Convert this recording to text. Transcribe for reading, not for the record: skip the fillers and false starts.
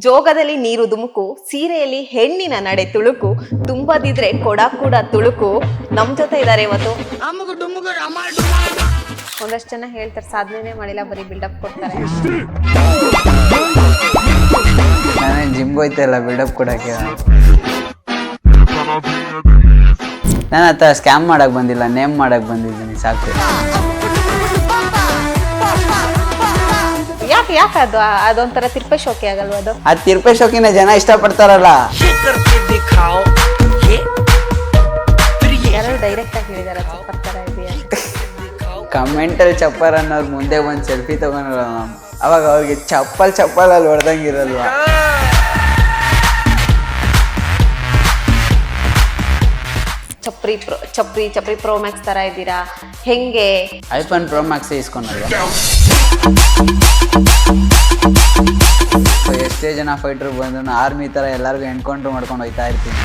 ಜೋಗದಲ್ಲಿ ನೀರು ಧುಮುಕು, ಸೀರೆಯಲ್ಲಿ ಹೆಣ್ಣಿನ ನಡೆ ತುಳುಕು, ತುಂಬದಿದ್ರೆ ಕೊಡ ಕೂಡ ತುಳುಕು. ನಮ್ ಜೊತೆ ಇದಾರೆ ಇವತ್ತು. ಒಂದಷ್ಟು ಜನ ಹೇಳ್ತಾರೆ ಸಾಧನೆ ಮಾಡಿಲ್ಲ, ಬರೀ ಬಿಲ್ಡಪ್ ಕೊಡ್ತಾರೆ. ನಾನೇ ಜಿಮ್ಗೆ ಹೋಯ್ತಲ್ಲ ಬಿಲ್ಡಪ್ ಕೊಡಕ್ಕೆ. ನಾನು ಆತ ಸ್ಕ್ಯಾಮ್ ಮಾಡಕ್ ಬಂದಿಲ್ಲ, ನೇಮ್ ಮಾಡಕ್ ಬಂದಿದ್ದೀನಿ ಸಾಕು. ಯಾಕೆ ಅದೊಂಥರ ತಿರ್ಪೆ ಶೋಕಿ ಆಗಲ್ವ ಅದು? ಆ ತಿರ್ಪೆ ಶೋಕಿನ ಜನ ಇಷ್ಟಪಡ್ತಾರಲ್ಲ. ಯಾರು ಡೈರೆಕ್ಟ್ ಆಗಿ ಹೇಳಿದಾರೆ ಚಪ್ಪರ್ ತರ ಇದೆಯಾ? ಕಮೆಂಟಲ್ಲಿ ಚಪ್ಪರ್ ಅನ್ನೋರು ಮುಂದೆ ಒಂದು ಸೆಲ್ಫಿ ತಗೊಂಡ್ರಲ್ಲ ಮ್ಯಾಮ್, ಅವಾಗ ಅವ್ರಿಗೆ ಚಪ್ಪಲ್ ಹೊಡೆದಂಗಿರಲ್ವಾ? ಚಪ್ರಿ ಪ್ರೋ ಮ್ಯಾಕ್ಸ್ ತರ ಇದ್ದೀರಾ ಹೆಂಗೆ? ಐಫೋನ್ ಪ್ರೋ ಮ್ಯಾಕ್ಸ್ ಇಸ್ಕೊಂಡಲ್ವ? ಎಷ್ಟೇ ಜನ ಫೈಟ್ರು ಬಂದ್ರು ಆರ್ಮಿ ತರ ಎಲ್ಲರಿಗೂ ಎನ್ಕೌಂಟ್ರ್ ಮಾಡ್ಕೊಂಡು ಹೋಯ್ತಾ ಇರ್ತೀನಿ.